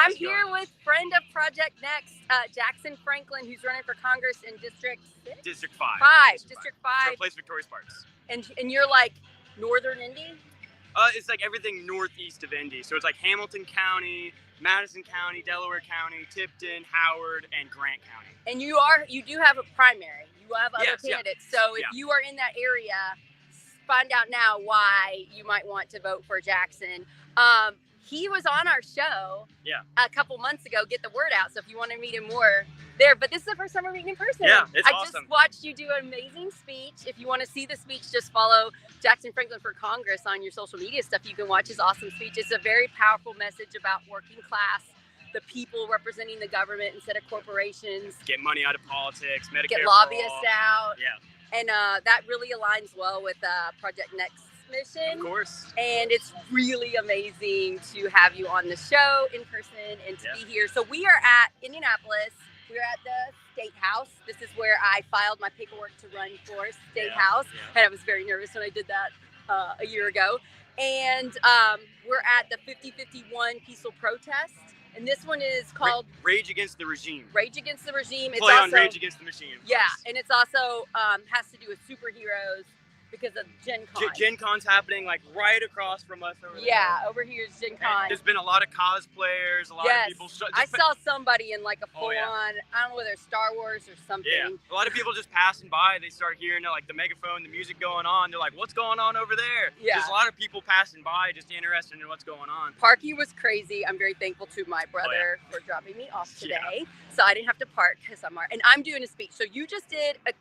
I'm here with friend of Project Next, Jackson Franklin, who's running for Congress in District 6? District 5. District 5. To replace Victoria Sparks. And you're like northern Indy? It's like everything northeast of Indy. So it's like Hamilton County, Madison County, Delaware County, Tipton, Howard, and Grant County. And you do have a primary. You have other candidates. Yeah. So if you are in that area, find out now why you might want to vote for Jackson. He was on our show a couple months ago, Get the Word Out. So if you want to meet him more there, but this is the first time we're meeting in person. Yeah, it's awesome. I just watched you do an amazing speech. If you want to see the speech, just follow Jackson Franklin for Congress on your social media stuff. You can watch his awesome speech. It's a very powerful message about working class, the people representing the government instead of corporations. Get money out of politics, Medicare get lobbyists out. Yeah. And that really aligns well with Project Next mission. Of course. And it's really amazing to have you on the show in person and to be here. So we are at Indianapolis. We're at the State House. This is where I filed my paperwork to run for State House. And I was very nervous when I did that a year ago. And we're at the 5051 peaceful protest. And this one is called Rage Against the Regime. Rage Against the Regime. Play on Rage Against the Machine. Yeah, and it's also has to do with superheroes because of Gen Con. Gen Con's happening like right across from us over there. Yeah, over here is Gen Con. And there's been a lot of cosplayers, a lot of people. I saw somebody in like a full-on, I don't know whether it's Star Wars or something. Yeah, a lot of people just passing by. They start hearing like the megaphone, the music going on. They're like, "What's going on over there?" Yeah. There's a lot of people passing by, just interested in what's going on. Parking was crazy. I'm very thankful to my brother for dropping me off today, so I didn't have to park because I'm doing a speech. So you just did a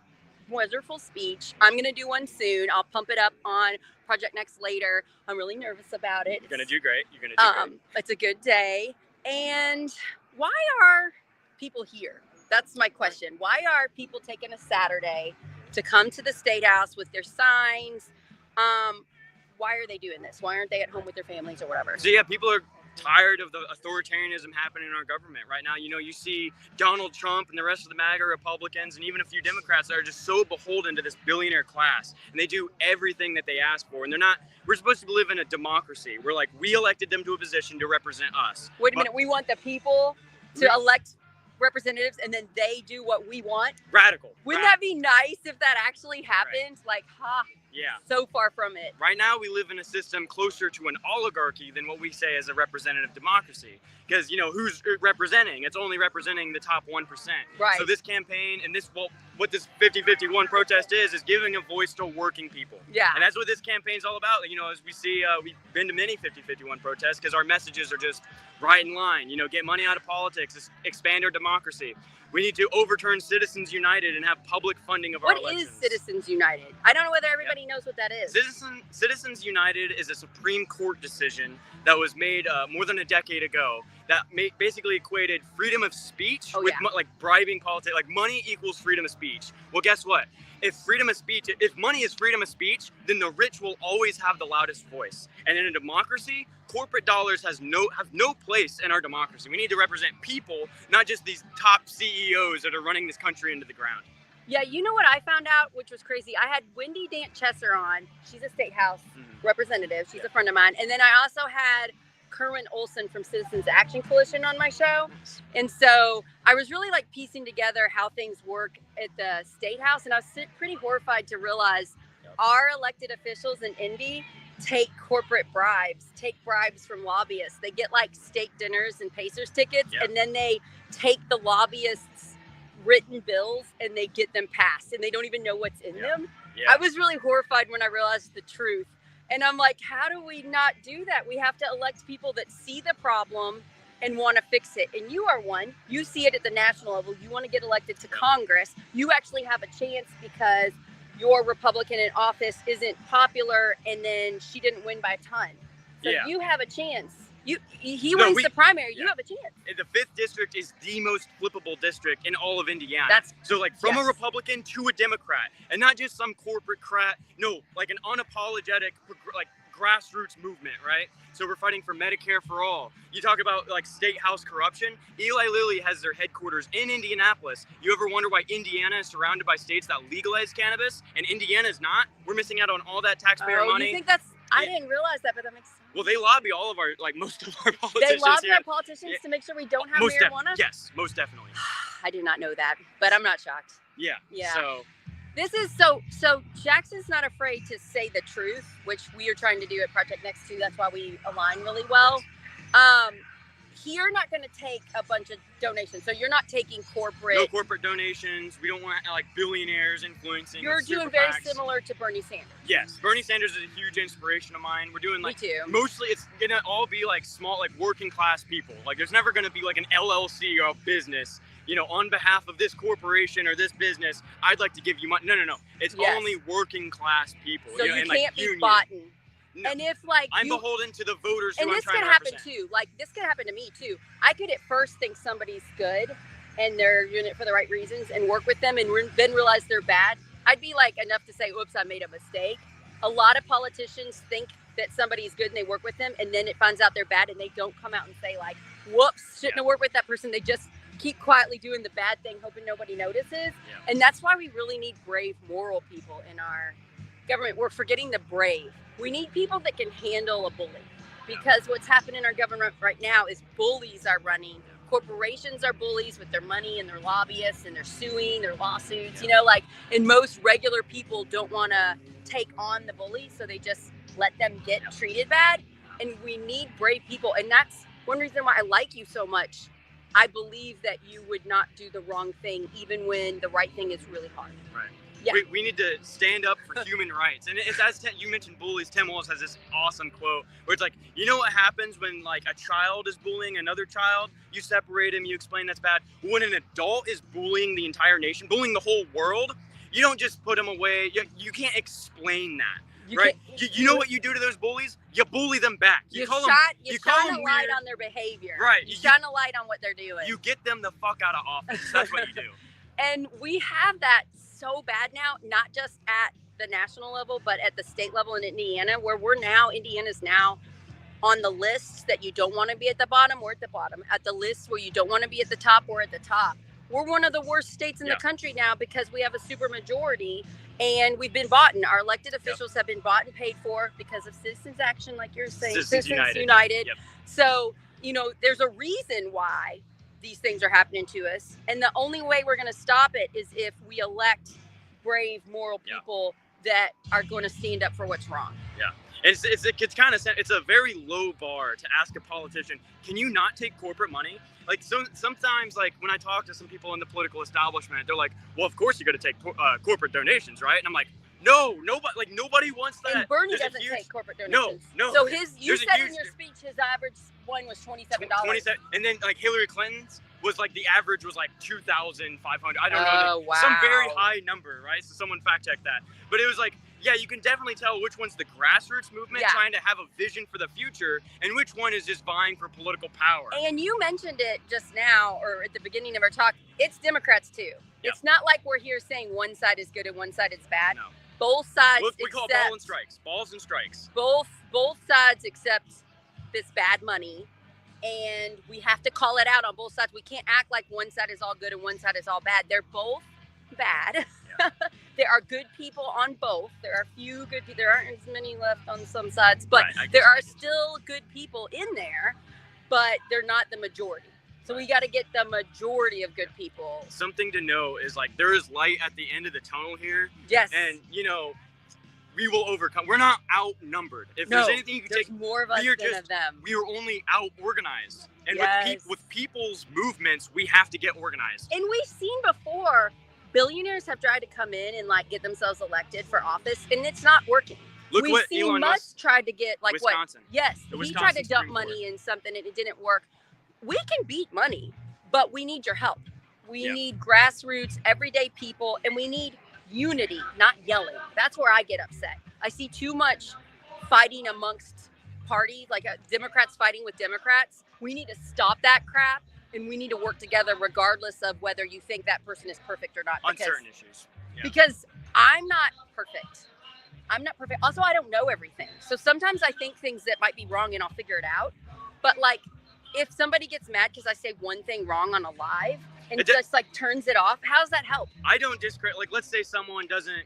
wonderful speech. I'm gonna do one soon. I'll pump it up on Project Next later. I'm really nervous about it. You're gonna do great. You're gonna do great. It's a good day. And why are people here? That's my question. Why are people taking a Saturday to come to the State House with their signs? Why are they doing this? Why aren't they at home with their families or whatever? So people are tired of the authoritarianism happening in our government right now. You see Donald Trump and the rest of the MAGA Republicans and even a few Democrats that are just so beholden to this billionaire class, and they do everything that they ask for. And we're supposed to live in a democracy. We're like, we elected them to a position to represent us. Wait a minute, we want the people to elect representatives and then they do what we want? Radical. Wouldn't that be nice if that actually happened? Like, so far from it. Right now, we live in a system closer to an oligarchy than what we say as a representative democracy. Because, who's representing? It's only representing the top 1%. Right. So this campaign and what this 5051 protest is giving a voice to working people. Yeah. And that's what this campaign's all about. As we see, we've been to many 5051 protests because our messages are just right in line. Get money out of politics, expand our democracy. We need to overturn Citizens United and have public funding of our elections. What is Citizens United? I don't know whether everybody knows what that is. Citizens United is a Supreme Court decision that was made more than a decade ago that basically equated freedom of speech with like bribing politics. Like money equals freedom of speech. Well, guess what? If money is freedom of speech, then the rich will always have the loudest voice. And in a democracy, corporate dollars have no place in our democracy. We need to represent people, not just these top CEOs that are running this country into the ground. Yeah, you know what I found out, which was crazy? I had Wendy Dant-Chesser on. She's a State House representative. She's a friend of mine. And then I also had Kerwin Olson from Citizens Action Coalition on my show. And so I was really like piecing together how things work at the State House. And I was pretty horrified to realize our elected officials in Indy take corporate bribes, take bribes from lobbyists. They get like steak dinners and Pacers tickets, and then they take the lobbyists' written bills and they get them passed, and they don't even know what's in them. Yeah. I was really horrified when I realized the truth. And I'm like, how do we not do that? We have to elect people that see the problem and want to fix it. And you are one. You see it at the national level. You want to get elected to Congress. You actually have a chance because your Republican in office isn't popular, and then she didn't win by a ton. So you have a chance. He wins the primary. You have a chance. The 5th district is the most flippable district in all of Indiana. So from a Republican to a Democrat, and not just some corporate no, like an unapologetic, like grassroots movement, right? So we're fighting for Medicare for all. You talk about like State House corruption. Eli Lilly has their headquarters in Indianapolis. You ever wonder why Indiana is surrounded by states that legalize cannabis and Indiana is not? We're missing out on all that taxpayer money. You think that's I didn't realize that, but that makes sense. Well, they lobby all of our, like, most of our politicians. They lobby our politicians to make sure we don't have marijuana? Yes, most definitely. I did not know that, but I'm not shocked. Yeah. So this is so Jackson's not afraid to say the truth, which we are trying to do at Project Next 2. That's why we align really well. You're not going to take a bunch of donations. So you're not taking corporate. No corporate donations. We don't want like billionaires influencing. You're doing very similar to Bernie Sanders. Yes. Bernie Sanders is a huge inspiration of mine. We're doing like, me too. Mostly it's going to all be like small, like working class people. Like there's never going to be like an LLC or a business, you know, on behalf of this corporation or this business, I'd like to give you money. No. It's only working class people. So you know, you and, can't like, be bought. No. And if like I'm beholden to the voters who and I'm this trying could to happen represent. too. Like this could happen to me too. I could at first think somebody's good and they're doing it for the right reasons and work with them and then realize they're bad. I'd be like enough to say, oops, I made a mistake. A lot of politicians think that somebody's good and they work with them, and then it finds out they're bad and they don't come out and say like, whoops, shouldn't have worked with that person. They just keep quietly doing the bad thing, hoping nobody notices. Yeah. And that's why we really need brave, moral people in our government. We're forgetting the brave. We need people that can handle a bully, because what's happening in our government right now is bullies are running. Corporations are bullies with their money and their lobbyists and they're suing, their lawsuits, you know, like, and most regular people don't want to take on the bully. So they just let them get treated bad. And we need brave people. And that's one reason why I like you so much. I believe that you would not do the wrong thing, even when the right thing is really hard. Right. Yeah. We need to stand up for human rights. And it's as you mentioned bullies, Tim Walz has this awesome quote where it's like, you know what happens when like a child is bullying another child? You separate him, you explain that's bad. When an adult is bullying the entire nation, bullying the whole world, you don't just put them away. You can't explain that. Right? You know what you do to those bullies? You bully them back. You shine a light on their behavior. Right. You shine a light on what they're doing. You get them the fuck out of office. That's what you do. And we have that so bad now, not just at the national level, but at the state level in Indiana, where Indiana's now on the lists that you don't want to be at the bottom or at the bottom, at the lists where you don't want to be at the top or at the top. We're one of the worst states in the country now because we have a super majority and we've been bought, and our elected officials have been bought and paid for because of citizens action, like you're saying, Citizens United. Yep. So, you know, there's a reason why these things are happening to us. And the only way we're going to stop it is if we elect brave, moral people that are going to stand up for what's wrong. Yeah. It's kind of, it's a very low bar to ask a politician, can you not take corporate money? Like sometimes, like when I talk to some people in the political establishment, they're like, well, of course you're going to take corporate donations, right? And I'm like, no, nobody wants that. And Bernie doesn't take corporate donations. No. So you said in your speech his average one was $27. And then like Hillary Clinton's was like the average was like $2,500. I don't know. Oh, wow. Some very high number, right? So someone fact check that. But it was like, yeah, you can definitely tell which one's the grassroots movement trying to have a vision for the future and which one is just vying for political power. And you mentioned it just now, or at the beginning of our talk, it's Democrats too. Yep. It's not like we're here saying one side is good and one side is bad. No. Both sides we call it balls and strikes. Both sides accept this bad money, and we have to call it out on both sides. We can't act like one side is all good and one side is all bad. They're both bad. Yeah. There are good people on both. There are few good people. There aren't as many left on some sides, but there are still good people in there, but they're not the majority. So we got to get the majority of good people. Something to know is like there is light at the end of the tunnel here. Yes. And you know, we will overcome. We're not outnumbered. If there's anything you can take, more of us than of them. We are only out organized. And with people's movements, we have to get organized. And we've seen before, billionaires have tried to come in and like get themselves elected for office, and it's not working. We've seen Elon Musk tried to get like Wisconsin. He tried to dump money in something and it didn't work. We can beat money, but we need your help. We need grassroots, everyday people, and we need unity, not yelling. That's where I get upset. I see too much fighting amongst parties, like Democrats fighting with Democrats. We need to stop that crap, and we need to work together regardless of whether you think that person is perfect or not. On certain issues. Yeah. Because I'm not perfect. Also, I don't know everything. So sometimes I think things that might be wrong and I'll figure it out. But like, if somebody gets mad because I say one thing wrong on a live, and just like turns it off. How's that help? I don't discredit. Like, let's say someone doesn't,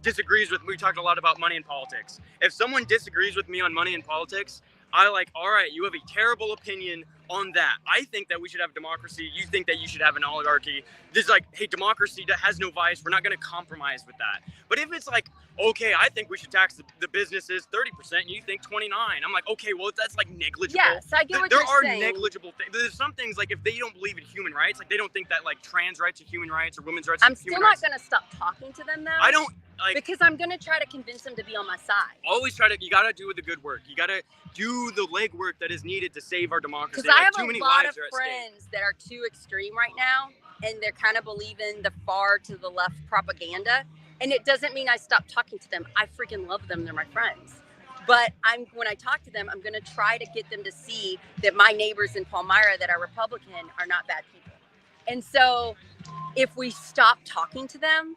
disagrees with. We talked a lot about money and politics. If someone disagrees with me on money and politics, I all right, you have a terrible opinion on that. I think that we should have democracy. You think that you should have an oligarchy. This is like, hey, democracy that has no bias. We're not going to compromise with that. But if it's like, okay, I think we should tax the businesses 30% and you think 29, I'm like, okay, well, that's like negligible. Yes, I get what you're saying. There are negligible things. There's some things like if they don't believe in human rights, like they don't think that like trans rights are human rights or women's rights are human rights. I'm still not going to stop talking to them though. I don't. Because I'm going to try to convince them to be on my side. Always you got to do the good work. You got to do the legwork that is needed to save our democracy. Because I have a lot of friends that are too extreme right now, and they're kind of believing the far to the left propaganda. And it doesn't mean I stop talking to them. I freaking love them. They're my friends. But when I talk to them, I'm going to try to get them to see that my neighbors in Palmyra that are Republican are not bad people. And so if we stop talking to them,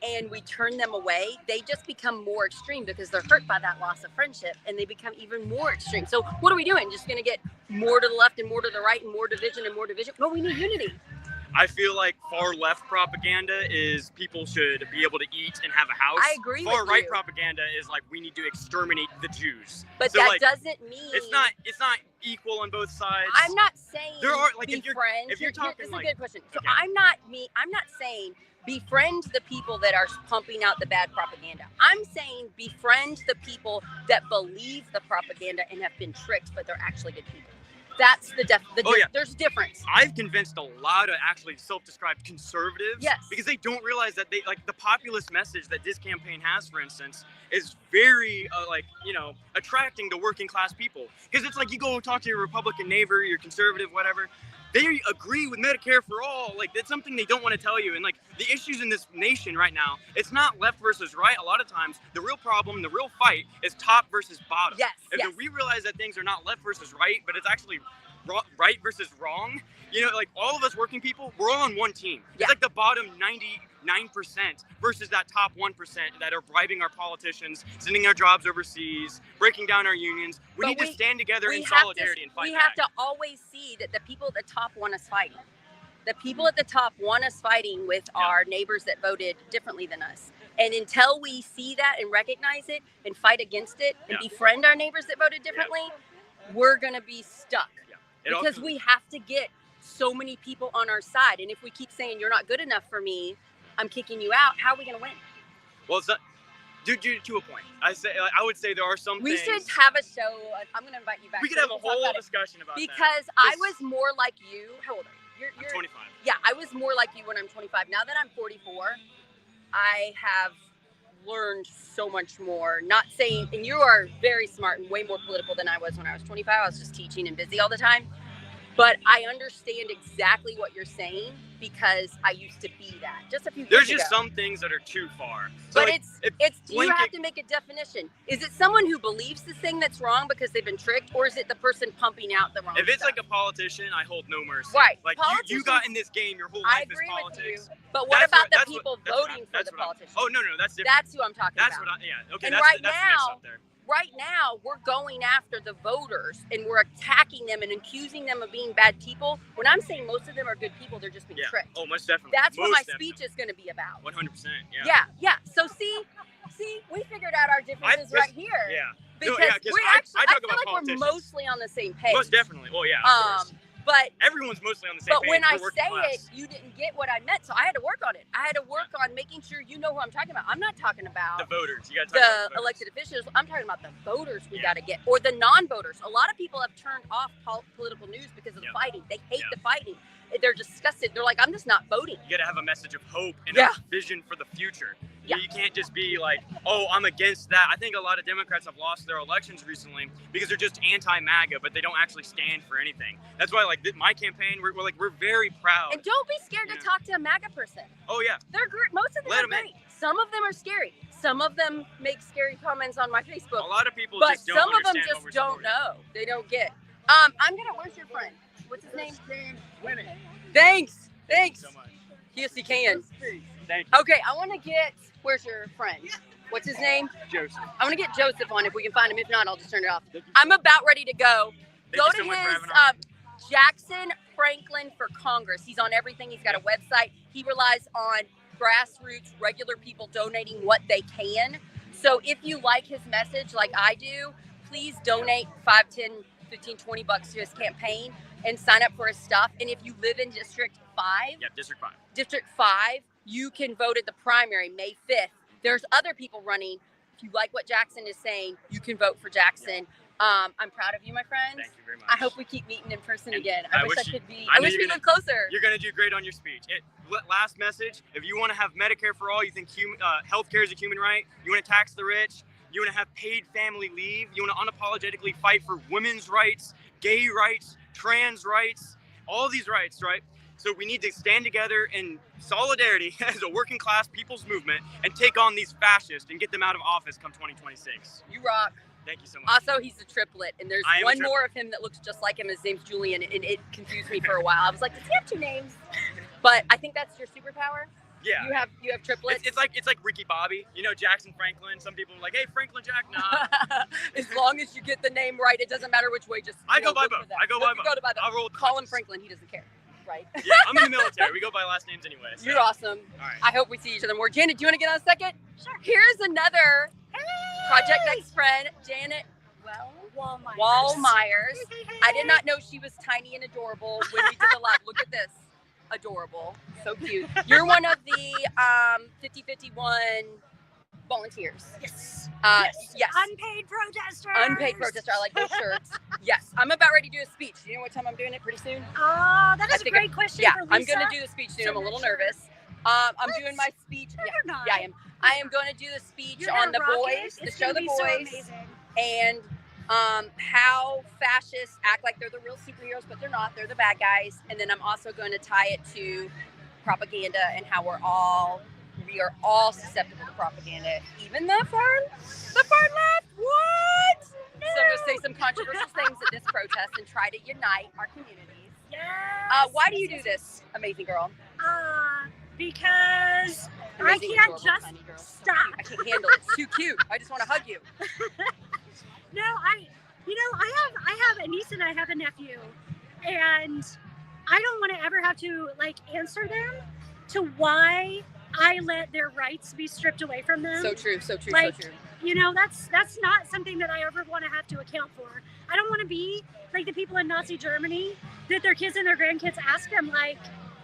and we turn them away, they just become more extreme because they're hurt by that loss of friendship, and they become even more extreme. So what are we doing? Just going to get more to the left and more to the right and more division and more division? No, we need unity. I feel like far left propaganda is people should be able to eat and have a house. I agree with you. Far right propaganda is like we need to exterminate the Jews. But so that doesn't mean it's not equal on both sides. I'm not saying there are like be friends. If you're talking this is like, a good question. So okay. I'm not saying befriend the people that are pumping out the bad propaganda. I'm saying befriend the people that believe the propaganda and have been tricked, but they're actually good people. That's there's a difference. I've convinced a lot of actually self-described conservatives. Yes. Because they don't realize that they like the populist message that this campaign has, for instance, is very attracting to working class people. Because it's like you go and talk to your Republican neighbor, your conservative, whatever. They agree with Medicare for all. Like that's something they don't want to tell you. And like the issues in this nation right now, it's not left versus right. A lot of times, the real problem, the real fight, is top versus bottom. Yes. If we realize that things are not left versus right, but it's actually right versus wrong. Like all of us working people, we're all on one team. Yeah. It's like the bottom 99% versus that top 1% that are bribing our politicians, sending our jobs overseas, breaking down our unions. We need to stand together in solidarity and fight back. We have to always see that the people at the top want us fighting. The people at the top want us fighting with our neighbors that voted differently than us. And until we see that and recognize it and fight against it and befriend our neighbors that voted differently, we're going to be stuck. Because we have to get so many people on our side. And if we keep saying, you're not good enough for me, I'm kicking you out, how are we going to win? Well, it's not, to a point. I would say there are some we things. should have a show. I'm going to invite you back. We could have a whole discussion about that. Because I was more like you. How old are you? I'm 25. Yeah, I was more like you when I'm 25. Now that I'm 44, I have learned so much more. Not saying, and you are very smart and way more political than I was when I was 25. I was just teaching and busy all the time. But I understand exactly what you're saying because I used to be that just a few years ago. There's just some things that are too far. So but you have to make a definition. Is it someone who believes this thing that's wrong because they've been tricked, or is it the person pumping out the wrong If it's stuff? like a politician, I hold no mercy. Right. Like you got in this game, your whole life is politics. I agree with you. But what about the people voting for the politicians? Oh, no, that's different. That's who I'm talking about. Okay, and that's the mess up there. Right now, we're going after the voters and we're attacking them and accusing them of being bad people. When I'm saying most of them are good people, they're just being tricked. Oh, most definitely. That's what my speech is going to be about. 100%. Yeah. So see, we figured out our differences right here. Yeah. Because I talk about like politicians. we're mostly on the same page. Most definitely. Well, yeah. Of course. But everyone's mostly on the same page. But when I say class. it, you didn't get what I meant, so I had to work on it. I had to work on making sure you know who I'm talking about. I'm not talking about the voters. You got to talk about the elected officials. I'm talking about the voters we got to get, or the non-voters. A lot of people have turned off political news because of the fighting. They hate the fighting. They're disgusted. They're like, I'm just not voting. You got to have a message of hope and a vision for the future. Yeah. You can't just be like, oh, I'm against that. I think a lot of Democrats have lost their elections recently because they're just anti-MAGA, but they don't actually stand for anything. That's why, like, my campaign, we're very proud. And don't be scared to talk to a MAGA person. Oh, yeah. They're great. Most of them are great. Some of them are scary. Some of them make scary comments on my Facebook. A lot of people just don't some of them understand just don't know. They don't get. Where's your friend? What's his name? Winning. Thanks. So much. Yes, he can. Thank you. Okay, I want to get. Where's your friend? What's his name? Joseph. I want to get Joseph on if we can find him. If not, I'll just turn it off. I'm about ready to go. Go to his Jackson Franklin for Congress. He's on everything. He's got a website. He relies on grassroots, regular people donating what they can. So if you like his message like I do, please donate 5, 10, 15, 20 bucks to his campaign and sign up for his stuff. And if you live in District 5, District 5, you can vote at the primary May 5th. There's other people running. If you like what Jackson is saying, you can vote for Jackson. I'm proud of you, my friends. Thank you very much. I hope we keep meeting in person again. I wish we lived closer. You're going to do great on your speech. Last message, if you want to have Medicare for all, you think healthcare is a human right, you want to tax the rich, you want to have paid family leave, you want to unapologetically fight for women's rights, gay rights, trans rights, all these rights, right? So we need to stand together in solidarity as a working class people's movement and take on these fascists and get them out of office come 2026. You rock. Thank you so much. Also, he's a triplet, and there's one more of him that looks just like him. His name's Julian, and it confused me for a while. I was like, does he have 2 names? But I think that's your superpower. Yeah. You have triplets. It's like Ricky Bobby. You know, Jackson Franklin. Some people are like, hey, Franklin Jack. Nah. As long as you get the name right, it doesn't matter which way. Just I go by both. I'll roll. Call him Franklin. He doesn't care. Right? Yeah, I'm in the military. We go by last names anyway. So. You're awesome. All right. I hope we see each other more. Janet, do you want to get on a second? Sure. Here's another Project Next friend, Janet Wall-Myers. I did not know she was tiny and adorable when we did the live. Look at this. Adorable. So cute. You're one of the 5051 volunteers. Yes. Yes. Unpaid protester. I like those shirts. Yes. I'm about ready to do a speech. Do you know what time I'm doing it pretty soon? Oh, that is a great question for Lisa. I'm going to do the speech soon. I'm a little nervous. I'm doing my speech. No, you're not. Yeah, I am. I am going to do the speech on the boys, the show The Boys, and how fascists act like they're the real superheroes, but they're not. They're the bad guys. And then I'm also going to tie it to propaganda and how we are all susceptible to propaganda, even the far left. What? No. So I'm going to say some controversial things at this protest and try to unite our communities. Yes. Why do you do this, amazing girl? Because Amazing, I can't adorable, just stop. I can't handle it. It's too cute. I just want to hug you. No, I have a niece and I have a nephew, and I don't want to ever have to answer them to why I let their rights be stripped away from them. So true, so true, so true. You know, that's not something that I ever want to have to account for. I don't want to be like the people in Nazi Germany that their kids and their grandkids ask them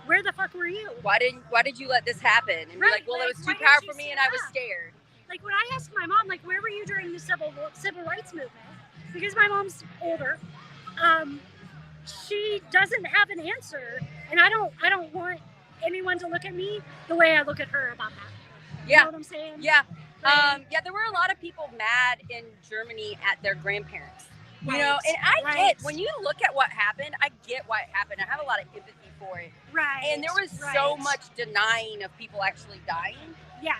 where the fuck were you? Why did you let this happen? And be like, well, it was too powerful for me and I was scared. Like when I asked my mom, where were you during the civil rights movement? Because my mom's older, she doesn't have an answer, and I don't want anyone to look at me the way I look at her about that. You know what I'm saying? Yeah. There were a lot of people mad in Germany at their grandparents. Right. You know, and I get, when you look at what happened, I get why it happened. I have a lot of empathy for it. Right. And there was so much denying of people actually dying. Yeah.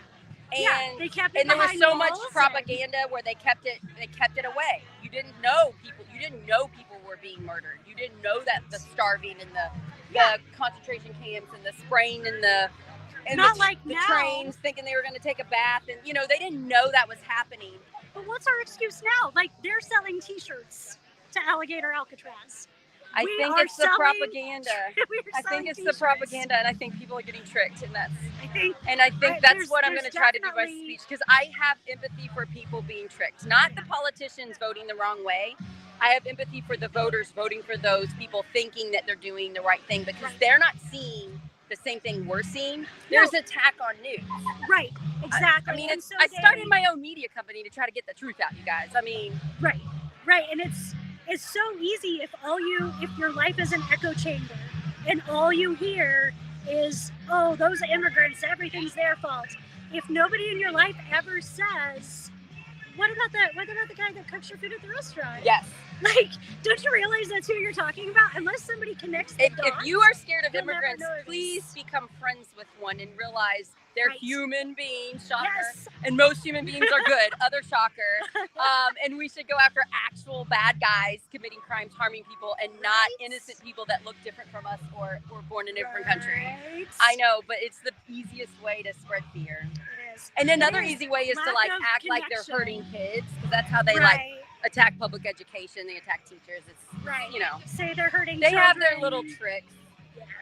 And, they kept it and there was so much walls propaganda where they kept it away. You didn't know people were being murdered. You didn't know that the starving and the concentration camps and the spraying and the trains thinking they were going to take a bath, and they didn't know that was happening. But what's our excuse now? They're selling T-shirts to Alligator Alcatraz. I think it's the propaganda. I think it's the propaganda, and I think people are getting tricked, and I think that's what I'm going to try to do by speech, because I have empathy for people being tricked, not the politicians voting the wrong way. I have empathy for the voters voting for those people thinking that they're doing the right thing, because they're not seeing the same thing we're seeing. There's attack on news. Right, exactly. I mean, I started my own media company to try to get the truth out, you guys. I mean, right, and it's so easy if your life is an echo chamber and all you hear is, oh, those immigrants, everything's their fault. If nobody in your life ever says, what about the guy that cooks your food at the restaurant? Yes. Don't you realize that's who you're talking about? Unless somebody connects the dots, if you are scared of immigrants, please become friends with one and realize they're human beings. Shocker. Yes. And most human beings are good. Other shocker. And we should go after actual bad guys committing crimes, harming people, and not innocent people that look different from us or were born in a different country. I know, but it's the easiest way to spread fear. It is. And another easy way is to act like they're hurting kids, because that's how they attack public education. They attack teachers. It's Right. you know. Say they're hurting They have their children. little tricks.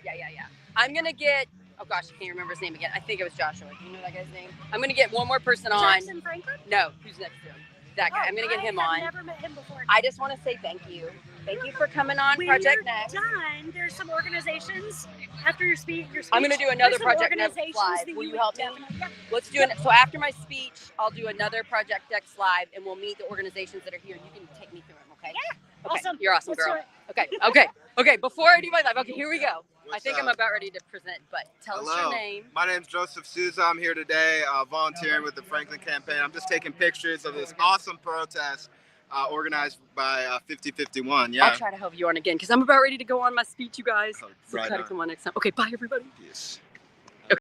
Yeah. I'm gonna get. Oh gosh, I can't remember his name again. I think it was Joshua. Do you know that guy's name? I'm gonna get one more person on. Jackson Franklin? No, who's next to him? That guy. I'm gonna get him on. I've never met him before. I just want to say thank you. Thank you for coming on when Project you're Next. done, there's some organizations after your speech. I'm gonna do another there's some Project Next organizations live. that Will you would help me? definitely- Yeah. Let's do it. So after my speech, I'll do another Project Next live, and we'll meet the organizations that are here. You can take me through them, okay? Yeah. Okay. Awesome. You're awesome, Let's do girl. it. Okay. Before I do my live, okay, here we go. I What's think up? I'm about ready to present, but tell us your name. My name's Joseph Souza. I'm here today volunteering with the Franklin campaign. I'm just taking pictures of this awesome protest organized by 5051. Yeah. I'll try to help you on again because I'm about ready to go on my speech, you guys. Oh, So right try to on. come on next time. Okay, bye everybody. Yes.